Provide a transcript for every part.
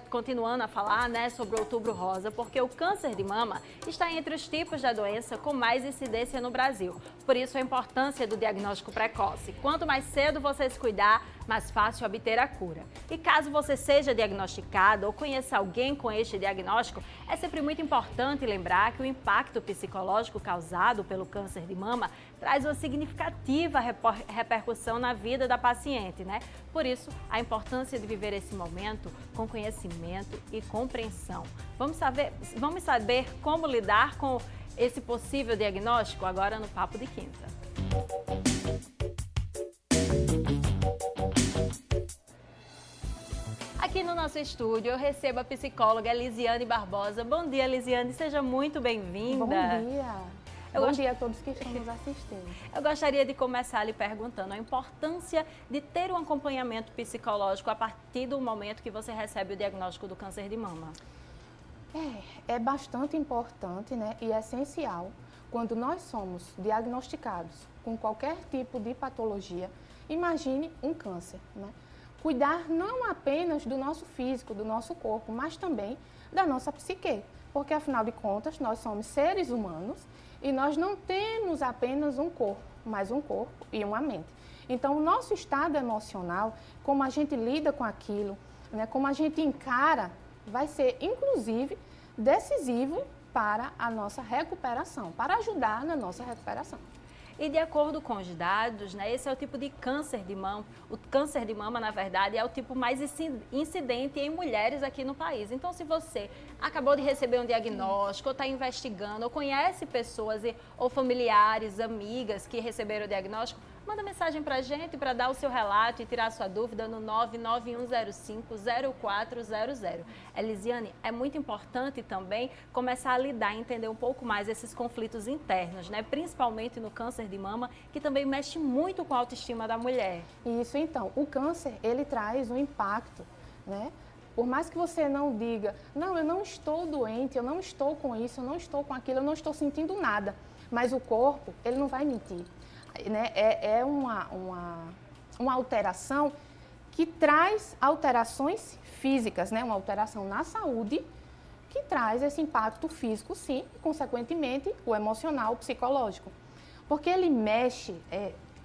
continuando a falar, né, sobre o Outubro Rosa, porque o câncer de mama está entre os tipos da doença com mais incidência no Brasil. Por isso, a importância do diagnóstico precoce. Quanto mais cedo você se cuidar, mais fácil obter a cura. E caso você seja diagnosticado ou conheça alguém com este diagnóstico, é sempre muito importante lembrar que o impacto psicológico causado pelo câncer de mama traz uma significativa repercussão na vida da paciente, né? Por isso, a importância de viver esse momento com conhecimento e compreensão. Vamos saber como lidar com esse possível diagnóstico agora no Papo de Quinta. Aqui no nosso estúdio eu recebo a psicóloga Elisiane Barbosa. Bom dia, Elisiane, seja muito bem-vinda. Bom dia. Bom dia a todos que estão nos assistindo. Eu gostaria de começar lhe perguntando a importância de ter um acompanhamento psicológico a partir do momento que você recebe o diagnóstico do câncer de mama. É bastante importante, né, e essencial quando nós somos diagnosticados com qualquer tipo de patologia. Imagine um câncer, né? Cuidar não apenas do nosso físico, do nosso corpo, mas também da nossa psique, porque afinal de contas nós somos seres humanos e nós não temos apenas um corpo, mas um corpo e uma mente. Então o nosso estado emocional, como a gente lida com aquilo, né, como a gente encara, vai ser inclusive decisivo para a nossa recuperação, para ajudar na nossa recuperação. E de acordo com os dados, né, esse é o tipo de câncer de mama. O câncer de mama, na verdade, é o tipo mais incidente em mulheres aqui no país. Então, se você acabou de receber um diagnóstico, ou está investigando, ou conhece pessoas ou familiares, amigas que receberam o diagnóstico, manda mensagem para a gente para dar o seu relato e tirar sua dúvida no 991050400. Elisiane, é muito importante também começar a lidar e entender um pouco mais esses conflitos internos, né? Principalmente no câncer de mama, que também mexe muito com a autoestima da mulher. Isso, então, o câncer, ele traz um impacto, né? Por mais que você não diga, não, eu não estou doente, eu não estou com isso, eu não estou com aquilo, eu não estou sentindo nada, mas o corpo, ele não vai mentir. Né? É uma alteração que traz alterações físicas, né? Uma alteração na saúde que traz esse impacto físico, sim, e, consequentemente, o emocional, o psicológico. Porque ele mexe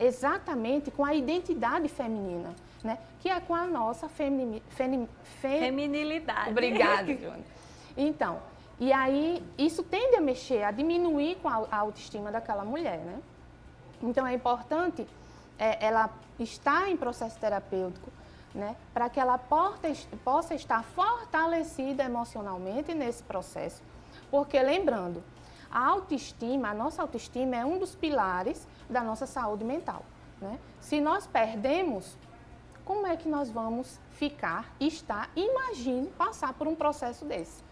exatamente com a identidade feminina, né? Que é com a nossa feminilidade. Obrigada, Joana. Então, e aí isso tende a mexer, a diminuir com a autoestima daquela mulher, né? Então, é importante ela estar em processo terapêutico, né, para que ela possa estar fortalecida emocionalmente nesse processo. Porque, lembrando, a nossa autoestima é um dos pilares da nossa saúde mental, né? Se nós perdemos, como é que nós vamos imagine passar por um processo desse,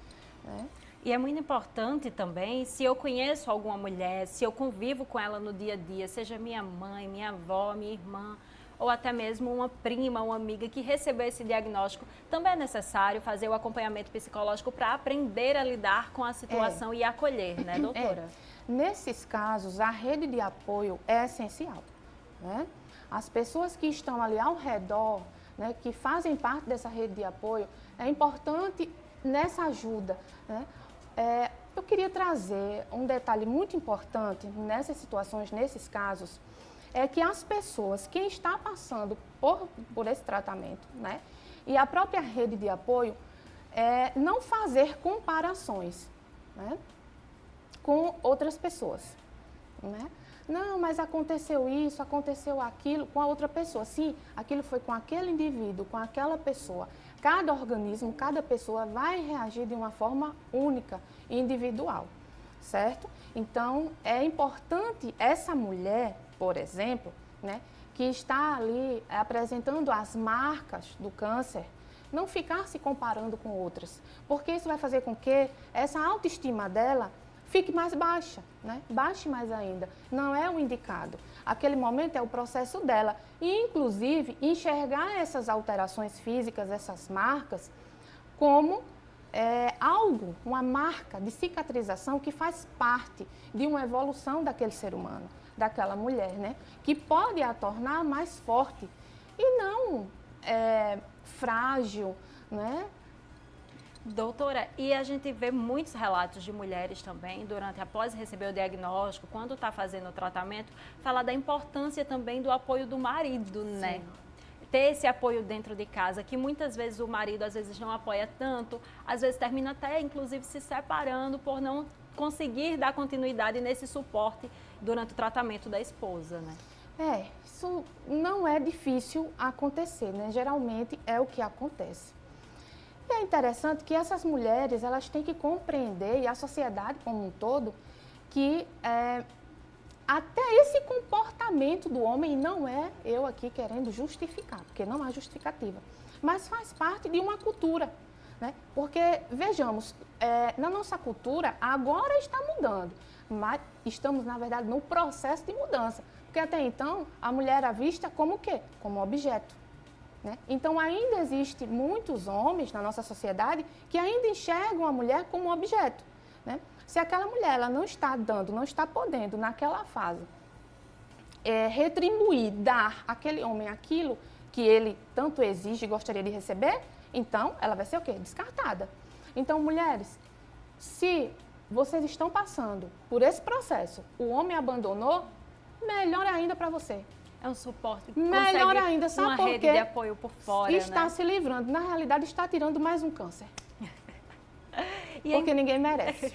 né? E é muito importante também, se eu conheço alguma mulher, se eu convivo com ela no dia a dia, seja minha mãe, minha avó, minha irmã, ou até mesmo uma prima, uma amiga que recebeu esse diagnóstico, também é necessário fazer o acompanhamento psicológico para aprender a lidar com a situação e acolher, né, doutora? Nesses casos, a rede de apoio é essencial, né? As pessoas que estão ali ao redor, né, que fazem parte dessa rede de apoio, é importante nessa ajuda, né? Eu queria trazer um detalhe muito importante nessas situações, nesses casos, é que as pessoas, quem está passando por esse tratamento, né, e a própria rede de apoio, não fazer comparações, né, com outras pessoas, né? Não, mas aconteceu isso, aconteceu aquilo com a outra pessoa. Sim, aquilo foi com aquele indivíduo, com aquela pessoa. Cada organismo, cada pessoa vai reagir de uma forma única e individual, certo? Então, é importante essa mulher, por exemplo, né, que está ali apresentando as marcas do câncer, não ficar se comparando com outras, porque isso vai fazer com que essa autoestima dela fique mais baixa, né? Baixe mais ainda. Não é o indicado. Aquele momento é o processo dela. E, inclusive, enxergar essas alterações físicas, essas marcas, como algo, uma marca de cicatrização que faz parte de uma evolução daquele ser humano, daquela mulher, né? Que pode a tornar mais forte e não frágil, né? Doutora, e a gente vê muitos relatos de mulheres também, após receber o diagnóstico, quando está fazendo o tratamento, falar da importância também do apoio do marido, né? Ter esse apoio dentro de casa, que muitas vezes o marido às vezes não apoia tanto, às vezes termina até inclusive se separando por não conseguir dar continuidade nesse suporte durante o tratamento da esposa, né? Isso não é difícil acontecer, né? Geralmente é o que acontece. E é interessante que essas mulheres, elas têm que compreender, e a sociedade como um todo, que até esse comportamento do homem não é eu aqui querendo justificar, porque não há justificativa, mas faz parte de uma cultura, né? Porque, vejamos, na nossa cultura agora está mudando, mas estamos, na verdade, no processo de mudança, porque até então a mulher era vista como o quê? Como objeto. Né? Então, ainda existem muitos homens na nossa sociedade que ainda enxergam a mulher como um objeto. Né? Se aquela mulher ela não está dando, não está podendo, naquela fase, retribuir, dar àquele homem aquilo que ele tanto exige e gostaria de receber, então ela vai ser o quê? Descartada. Então, mulheres, se vocês estão passando por esse processo, o homem abandonou, melhor ainda para você. É um suporte. Melhor ainda, sabe uma por quê? rede de apoio por fora, está né? se livrando. Na realidade, está tirando mais um câncer. Porque ninguém merece.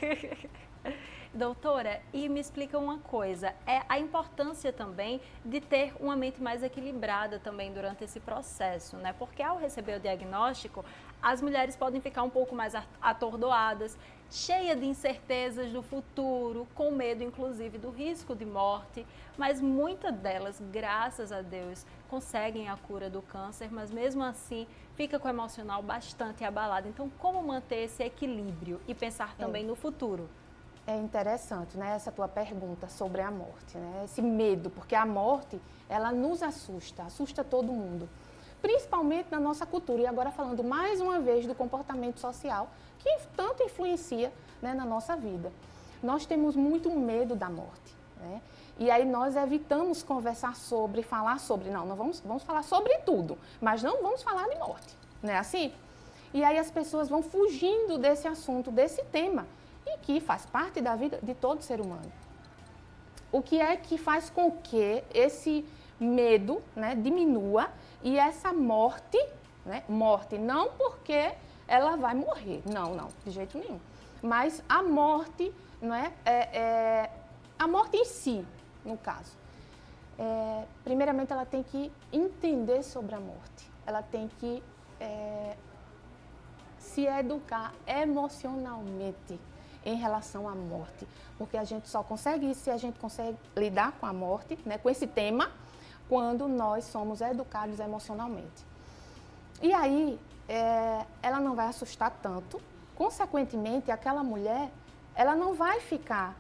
Doutora, e me explica uma coisa, a importância também de ter uma mente mais equilibrada também durante esse processo, né? Porque ao receber o diagnóstico, as mulheres podem ficar um pouco mais atordoadas, cheias de incertezas do futuro, com medo inclusive do risco de morte, mas muitas delas, graças a Deus, conseguem a cura do câncer, mas mesmo assim fica com o emocional bastante abalado. Então, como manter esse equilíbrio e pensar também no futuro? É interessante, né, essa tua pergunta sobre a morte, né? Esse medo, porque a morte, ela nos assusta, assusta todo mundo, principalmente na nossa cultura. E agora falando mais uma vez do comportamento social, que tanto influencia, né, na nossa vida. Nós temos muito medo da morte, né? E aí nós evitamos conversar sobre, falar sobre, não vamos falar sobre tudo, mas não vamos falar de morte, não é assim? E aí as pessoas vão fugindo desse assunto, desse tema, e que faz parte da vida de todo ser humano. O que é que faz com que esse medo, né, diminua e essa morte, né, morte não porque ela vai morrer, não, de jeito nenhum, mas a morte, não é, a morte em si, no caso. Primeiramente, ela tem que entender sobre a morte, ela tem que se educar emocionalmente em relação à morte, porque a gente só consegue isso se a gente consegue lidar com a morte, né, com esse tema, quando nós somos educados emocionalmente. E aí, ela não vai assustar tanto, consequentemente, aquela mulher, ela não vai ficar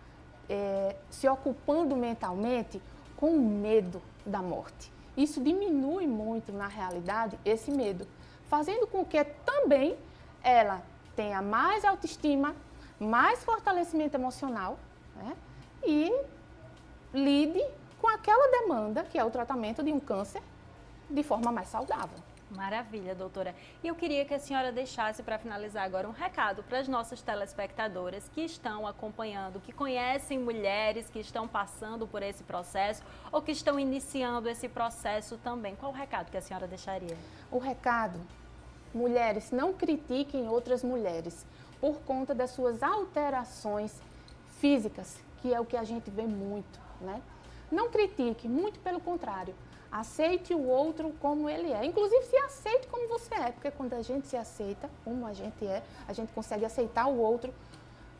se ocupando mentalmente com o medo da morte. Isso diminui muito, na realidade, esse medo, fazendo com que também ela tenha mais autoestima, mais fortalecimento emocional, né? E lide com aquela demanda, que é o tratamento de um câncer, de forma mais saudável. Maravilha, doutora. E eu queria que a senhora deixasse, para finalizar agora, um recado para as nossas telespectadoras que estão acompanhando, que conhecem mulheres que estão passando por esse processo ou que estão iniciando esse processo também. Qual o recado que a senhora deixaria? O recado, mulheres, não critiquem outras mulheres por conta das suas alterações físicas, que é o que a gente vê muito, né? Não critique, muito pelo contrário. Aceite o outro como ele é. Inclusive, se aceite como você é, porque quando a gente se aceita como a gente é, a gente consegue aceitar o outro,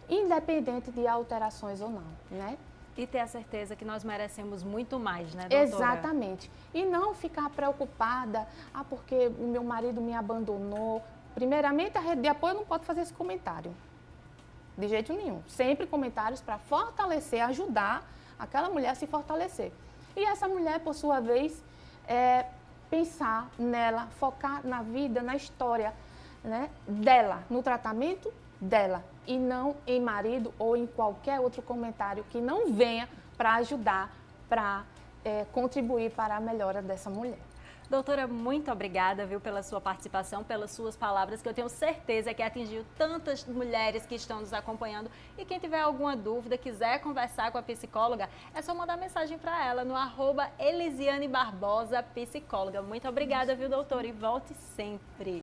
independente de alterações ou não, né? E ter a certeza que nós merecemos muito mais, né, doutora? Exatamente. E não ficar preocupada, porque o meu marido me abandonou. Primeiramente, a rede de apoio não pode fazer esse comentário, de jeito nenhum. Sempre comentários para fortalecer, ajudar aquela mulher a se fortalecer. E essa mulher, por sua vez, pensar nela, focar na vida, na história, né, dela, no tratamento dela, e não em marido ou em qualquer outro comentário que não venha para ajudar, para contribuir para a melhora dessa mulher. Doutora, muito obrigada, viu, pela sua participação, pelas suas palavras, que eu tenho certeza que atingiu tantas mulheres que estão nos acompanhando. E quem tiver alguma dúvida, quiser conversar com a psicóloga, é só mandar mensagem para ela no @Elisiane Barbosa Psicóloga. Muito obrigada, viu, doutora? E volte sempre.